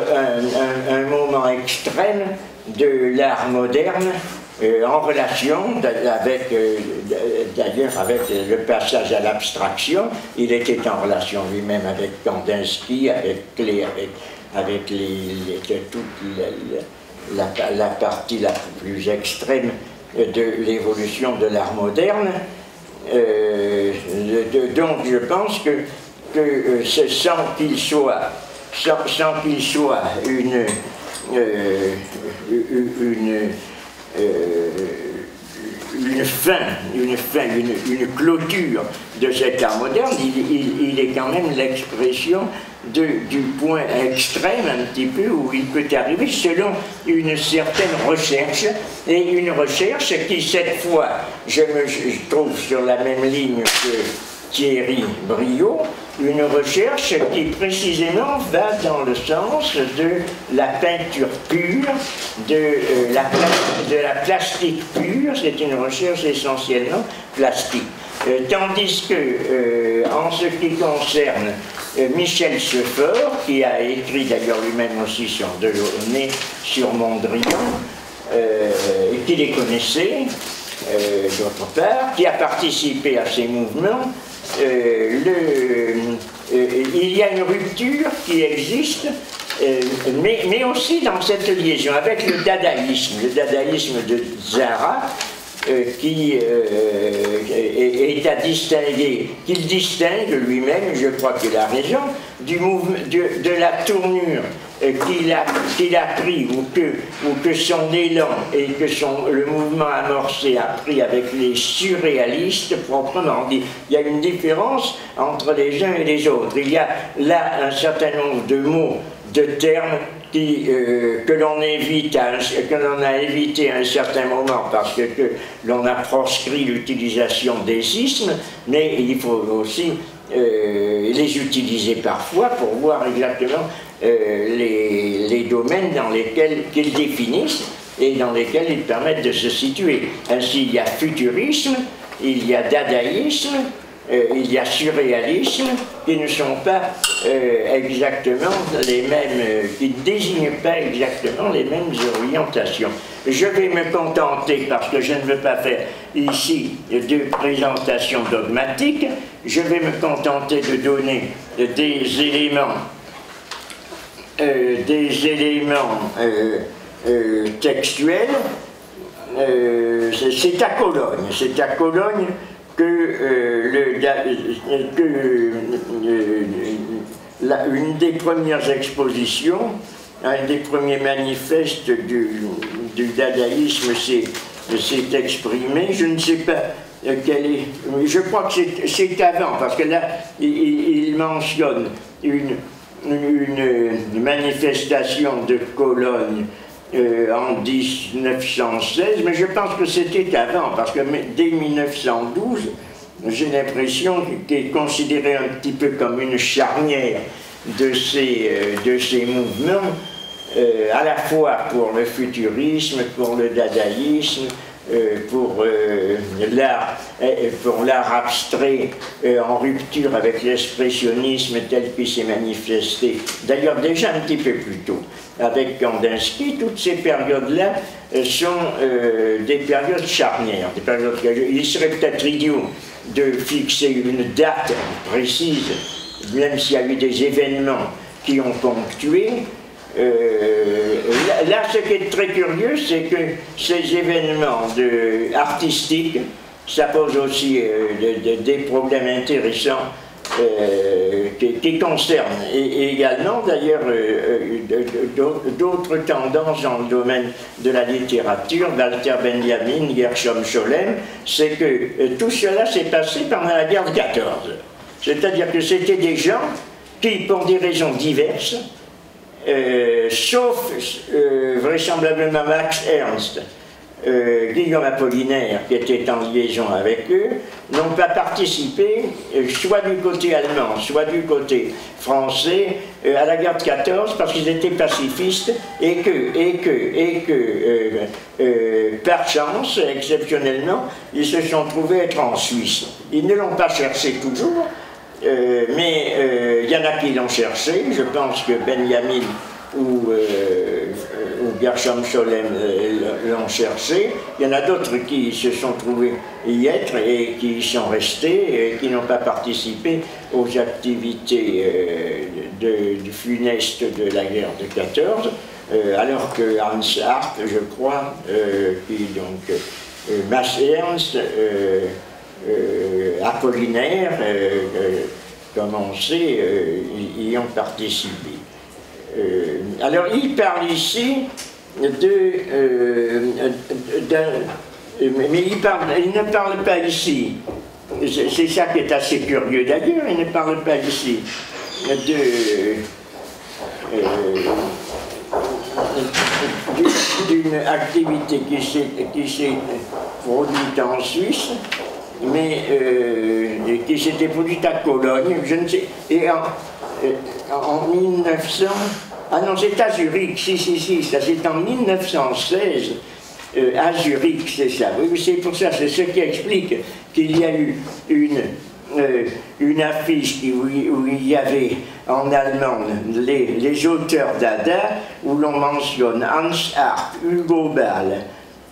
un moment extrême de l'art moderne en relation avec, d'ailleurs avec le passage à l'abstraction. Il était en relation lui-même avec Kandinsky, avec toute la partie la plus extrême de l'évolution de l'art moderne. Donc je pense que sans qu'il soit une clôture de cet art moderne, il est quand même l'expression du point extrême un petit peu où il peut arriver selon une certaine recherche, et une recherche qui cette fois, je trouve sur la même ligne que Thierry Briot, une recherche qui précisément va dans le sens de la peinture pure, de la plastique pure. C'est une recherche essentiellement plastique. Tandis que, en ce qui concerne Michel Seufort, qui a écrit d'ailleurs lui-même aussi sur Delaunay, sur Mondrian, et qui les connaissait, d'autre part, qui a participé à ces mouvements, il y a une rupture qui existe, mais aussi dans cette liaison avec le dadaïsme de Zahara, qui est à distinguer, qu'il distingue lui-même, je crois qu'il a raison, du mouvement, de la tournure qu'il a pris, ou que son élan et que le mouvement amorcé a pris avec les surréalistes proprement dit. Il y a une différence entre les uns et les autres. Il y a là un certain nombre de mots, de termes que l'on a évité à un certain moment parce que l'on a proscrit l'utilisation des ismes, mais il faut aussi les utiliser parfois pour voir exactement les domaines dans lesquels qu'ils définissent et dans lesquels ils permettent de se situer. Ainsi, il y a futurisme, il y a dadaïsme, il y a surréalisme, qui ne sont pas exactement les mêmes, qui ne désignent pas exactement les mêmes orientations. Je vais me contenter, parce que je ne veux pas faire ici de présentation dogmatique, je vais me contenter de donner des éléments textuels. C'est à Cologne une des premières expositions, un des premiers manifestes du dadaïsme s'est exprimé. Je ne sais pas quel est, je crois que c'est avant, parce que là il mentionne une manifestation de Cologne en 1916, mais je pense que c'était avant, parce que dès 1912, j'ai l'impression qu'il est considéré un petit peu comme une charnière de ces mouvements, à la fois pour le futurisme, pour le dadaïsme, pour l'art abstrait en rupture avec l'expressionnisme tel qu'il s'est manifesté, d'ailleurs déjà un petit peu plus tôt avec Kandinsky. Toutes ces périodes-là sont des périodes charnières, des périodes. Il serait peut-être idiot de fixer une date précise, même s'il y a eu des événements qui ont ponctué. Là, ce qui est très curieux, c'est que ces événements artistiques, ça pose aussi des problèmes intéressants qui concernent également d'ailleurs d'autres tendances dans le domaine de la littérature, Walter Benjamin, Gershom Scholem. C'est que tout cela s'est passé pendant la guerre de 14. C'est-à-dire que c'était des gens qui, pour des raisons diverses, sauf vraisemblablement Max Ernst, Guillaume Apollinaire, qui était en liaison avec eux, n'ont pas participé, soit du côté allemand, soit du côté français, à la guerre de 14, parce qu'ils étaient pacifistes, et que par chance, exceptionnellement, ils se sont trouvés être en Suisse. Ils ne l'ont pas cherché toujours, mais il y en a qui l'ont cherché. Je pense que Benjamin ou Gershom Scholem l'ont cherché. Il y en a d'autres qui se sont trouvés y être et qui y sont restés et qui n'ont pas participé aux activités du funeste de la guerre de 14, alors que Hans Hart, je crois, Max Ernst, Apollinaire, comme on sait, y ont participé. Alors il parle ici mais il ne parle pas ici, c'est ça qui est assez curieux d'ailleurs, il ne parle pas ici d'une activité qui s'est produite en Suisse, mais qui s'était produite à Cologne, je ne sais, et en 1900, ah non, c'est à Zurich, si, ça c'est en 1916, à Zurich, c'est ça, oui, c'est pour ça, c'est ce qui explique qu'il y a eu une affiche où il y avait en allemand les auteurs Dada, où l'on mentionne Hans Hart, Hugo Ball,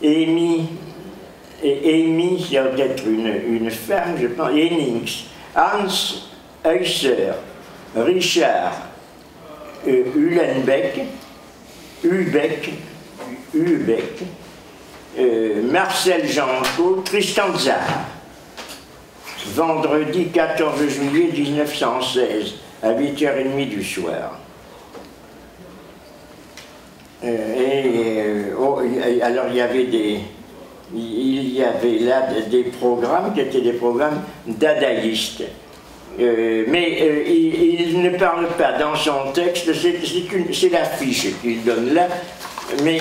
Amy, qui doit être une femme, je pense, Hennings, Hans Heusser, Richard Uhlenbeck, Marcel Janco, Tristan Tzar. Vendredi 14 juillet 1916, à 8h30 du soir. Alors il y avait là des programmes qui étaient des programmes dadaïstes. Mais il ne parle pas dans son texte, c'est l'affiche qu'il donne là, mais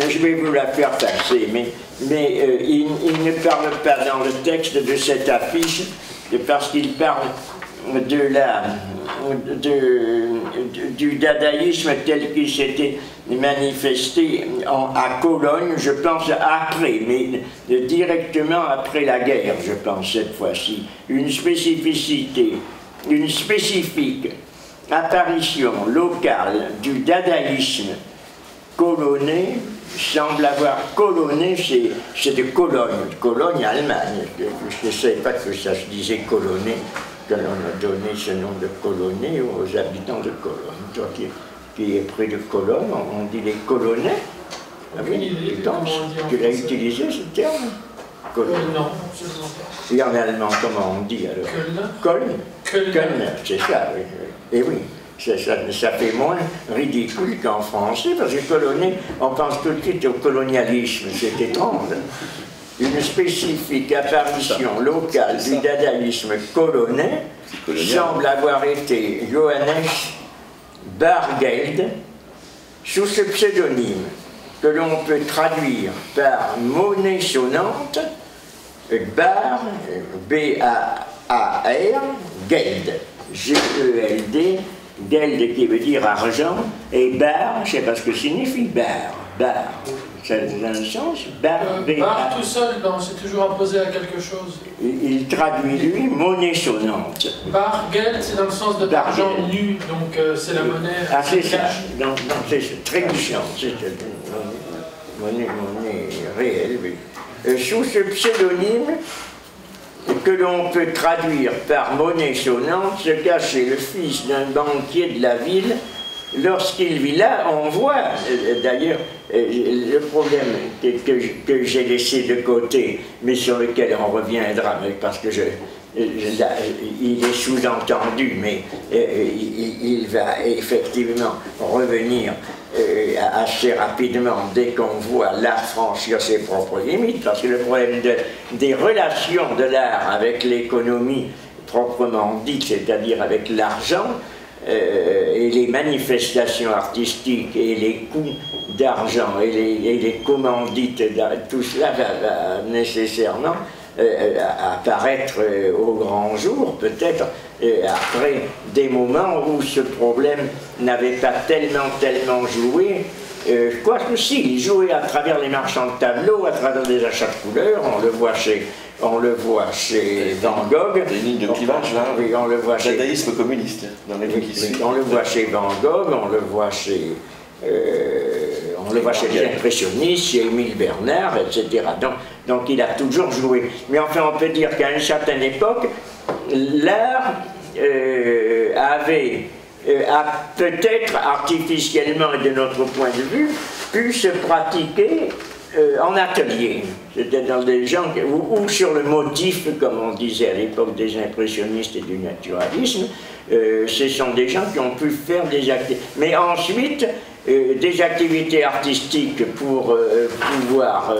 je vais vous la faire passer, mais il ne parle pas dans le texte de cette affiche, parce qu'il parle du dadaïsme tel qu'il s'était manifesté à Cologne, je pense après, mais directement après la guerre, je pense cette fois-ci. Une spécifique apparition locale du dadaïsme colonnais semble avoir colonné, c'est de Cologne, Allemagne. Je ne savais pas que ça se disait colonné, que l'on a donné ce nom de colonnais aux habitants de Cologne. Toi qui est près de Cologne, on dit les colonnais. Ah oui, tu l'as utilisé ce terme? Cologne. Non, absolument pas. Et en allemand, comment on dit alors? Köln. Köln, c'est ça, oui. Et oui. Ça fait moins ridicule qu'en français, parce que colonnais, on pense tout de suite au colonialisme, c'est étrange. Une spécifique apparition locale du dadaïsme colonnais semble avoir été Johannes Bargeld, sous ce pseudonyme que l'on peut traduire par monnaie sonnante, Bar, B-A-A-R, Geld, G-E-L-D, Geld qui veut dire argent, et bar, je ne sais pas ce que signifie bar. Ça a un sens, bar, bar tout seul, c'est toujours opposé à quelque chose. Il traduit, lui, monnaie sonnante. Bar, Geld, c'est dans le sens de l'argent nu, donc c'est la monnaie. Ah, c'est ça, donc c'est très méchant, c'est monnaie réelle, oui. Sous ce pseudonyme, que l'on peut traduire par monnaie sonnante, se cachait le fils d'un banquier de la ville. Lorsqu'il vit là, on voit, d'ailleurs, le problème que j'ai laissé de côté, mais sur lequel on reviendra, parce que il est sous-entendu, mais il va effectivement revenir assez rapidement dès qu'on voit l'art franchir ses propres limites, parce que le problème des relations de l'art avec l'économie proprement dite, c'est-à-dire avec l'argent, et les manifestations artistiques et les coûts d'argent et les commandites, tout cela va nécessairement apparaître au grand jour, peut-être après des moments où ce problème n'avait pas tellement joué. Quoique si, il jouait à travers les marchands de tableaux, à travers des achats de couleurs, on le voit chez Van Gogh. Des lignes de clivage, là. Oui, on le voit chez... Dadaïsme communiste, dans les lignes qui suivent. On le voit chez Van Gogh, on le voit chez les impressionnistes, chez Émile Bernard, etc. Donc il a toujours joué. Mais enfin, on peut dire qu'à une certaine époque, l'art a peut-être artificiellement et de notre point de vue pu se pratiquer en atelier, c'est-à-dire des gens, ou sur le motif, comme on disait à l'époque des impressionnistes et du naturalisme, ce sont des gens qui ont pu faire des activités. Mais ensuite, des activités artistiques pour pouvoir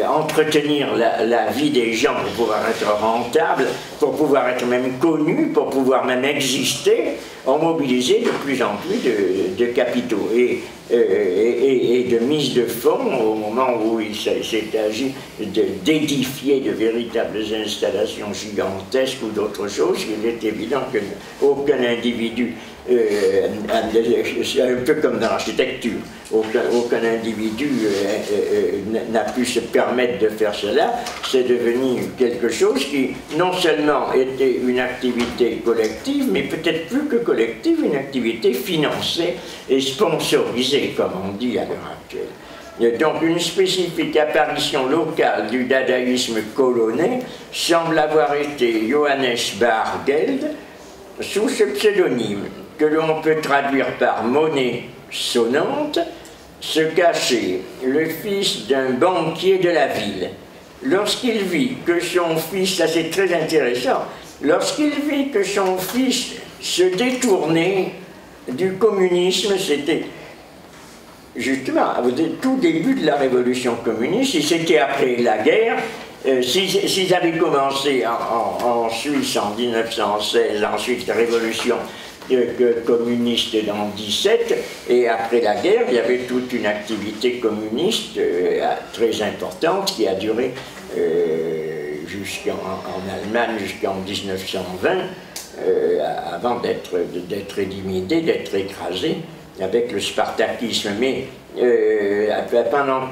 entretenir la vie des gens, pour pouvoir être rentable, pour pouvoir être même connu, pour pouvoir même exister, ont mobilisé de plus en plus de capitaux et de mise de fonds au moment où il s'est agi d'édifier de véritables installations gigantesques ou d'autres choses. Il est évident qu'aucun individu, c'est un peu comme dans l'architecture, aucun individu n'a pu se permettre de faire cela. C'est devenu quelque chose qui non seulement était une activité collective, mais peut-être plus que collective, une activité financée et sponsorisée, comme on dit à l'heure actuelle. Donc une spécifique apparition locale du dadaïsme colonnais semble avoir été Johannes Bargeld, sous ce pseudonyme que l'on peut traduire par monnaie sonnante, se cachait le fils d'un banquier de la ville. Lorsqu'il vit que son fils, ça c'est très intéressant, lorsqu'il vit que son fils se détournait du communisme, c'était justement au tout début de la révolution communiste, et c'était après la guerre. S'ils avaient commencé en Suisse en 1916, ensuite la révolution communiste en 17, et après la guerre, il y avait toute une activité communiste très importante qui a duré en Allemagne jusqu'en 1920, avant d'être éliminée, d'être écrasée avec le spartakisme. Mais pendant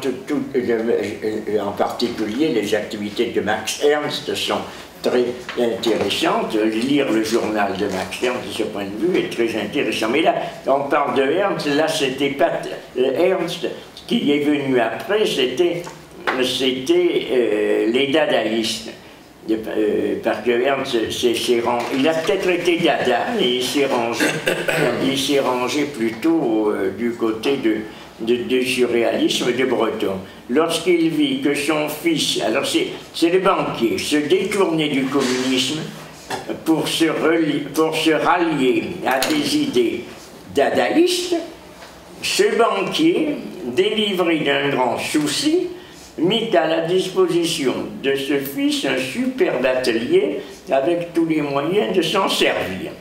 en particulier, les activités de Max Ernst sont très intéressantes. Lire le journal de Max Ernst de ce point de vue est très intéressant. Mais là, on parle de Ernst, là c'était pas Ernst qui est venu après, c'était les dadaïstes. Parce que Ernst il a peut-être été dada, mais il s'est rangé plutôt du côté du surréalisme de Breton. Lorsqu'il vit que son fils, alors c'est le banquier, se détournait du communisme pour se rallier à des idées dadaïstes, ce banquier, délivré d'un grand souci, mit à la disposition de ce fils un superbe atelier avec tous les moyens de s'en servir.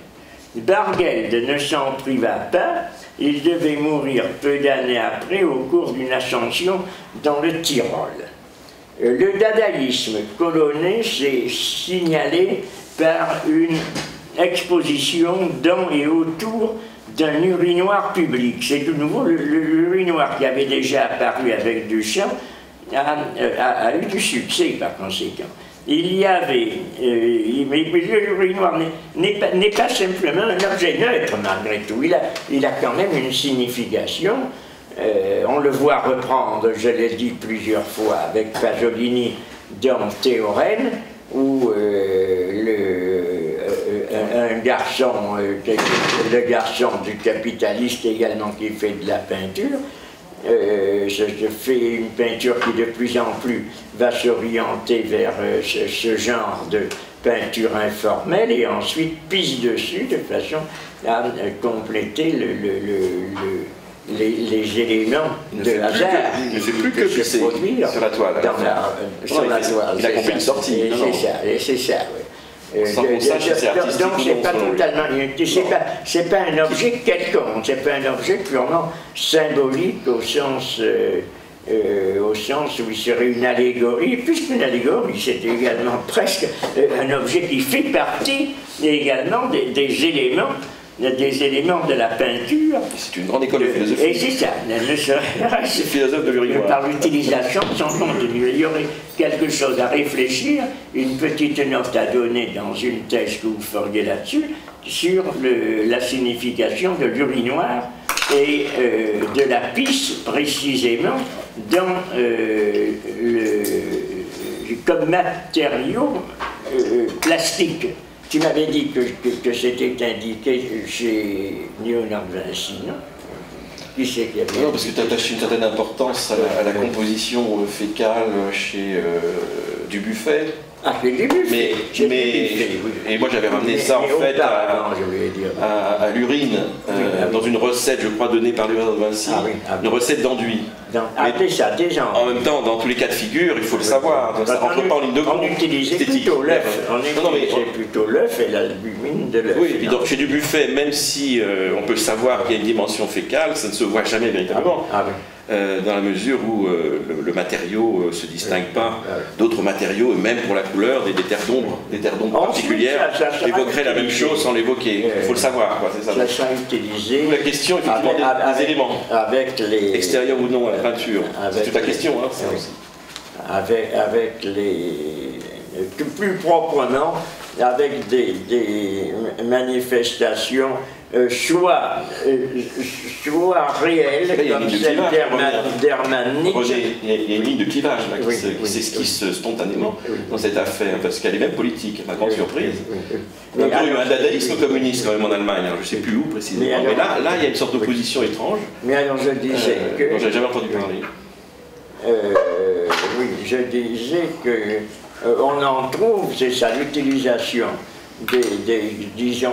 Bargeld ne s'en priva pas, il devait mourir peu d'années après au cours d'une ascension dans le Tyrol. Le dadaïsme colonnais s'est signalé par une exposition dans et autour d'un urinoir public. C'est de nouveau l'urinoir qui avait déjà apparu avec Duchamp, a eu du succès par conséquent. Il y avait, mais l'urinoir n'est pas simplement un objet neutre malgré tout, il a quand même une signification. On le voit reprendre, je l'ai dit plusieurs fois, avec Pasolini dans Théorème, où un garçon, le garçon du capitaliste également qui fait de la peinture, je fais une peinture qui de plus en plus va s'orienter vers ce genre de peinture informelle et ensuite pisse dessus de façon à compléter les éléments de hasard. Il ne fait plus que pisser sur la toile. Sur la toile. Il a compris une sortie. C'est ça, oui. Donc c'est pas totalement, c'est pas un objet quelconque, c'est pas un objet purement symbolique au sens où il serait une allégorie, puisqu'une allégorie c'est également presque un objet qui fait partie également des éléments de la peinture. C'est une grande école de philosophie. Et c'est ça, c'est philosophe de l'urinoir. Par l'utilisation de son contenu. Il y aurait quelque chose à réfléchir, une petite note à donner dans une thèse que vous feriez là-dessus, sur la signification de l'urinoir et de la pisse précisément comme matériau plastique. Tu m'avais dit que c'était indiqué chez Léonard Vinci, non? Qui c'est qui avait... Non, parce que tu attaches une certaine importance à la composition fécale chez Dubuffet. Ah, chez Dubuffet. Et moi j'avais ramené ça en fait à l'urine, dans une recette, je crois, donnée par Léonard Vinci, une recette d'enduit. En même temps, dans tous les cas de figure, il faut le savoir, donc ça rentre pas en ligne de compte. On utilisait plutôt l'œuf, plutôt l'œuf et l'albumine de l'œuf. Oui, et donc chez Dubuffet, même si on peut savoir qu'il y a une dimension fécale, ça ne se voit jamais véritablement. Dans la mesure où le matériau ne se distingue pas d'autres matériaux, et même pour la couleur, des terres d'ombre particulières évoqueraient la même chose sans l'évoquer. Il faut le savoir, c'est ça. Ça sera utilisé. La question, effectivement, des éléments, avec les extérieurs ou non à la peinture. C'est toute la question, hein, ça aussi. Avec plus proprement, avec des manifestations soit réelle, comme celle d'Hermann Roger, il y a une ligne de clivage là, qui Oui, s'esquisse spontanément oui. dans cette affaire, parce qu'elle est même politique, à ma grande surprise. Mais Il y a eu alors- un dadaïsme communiste quand même en Allemagne, alors je ne sais plus où précisément, Mais mais, alors- là il y a une sorte d'opposition étrange, Mais alors je disais dont je que... n'avais jamais entendu parler. Oui, je disais que on en trouve, c'est ça, l'utilisation disons,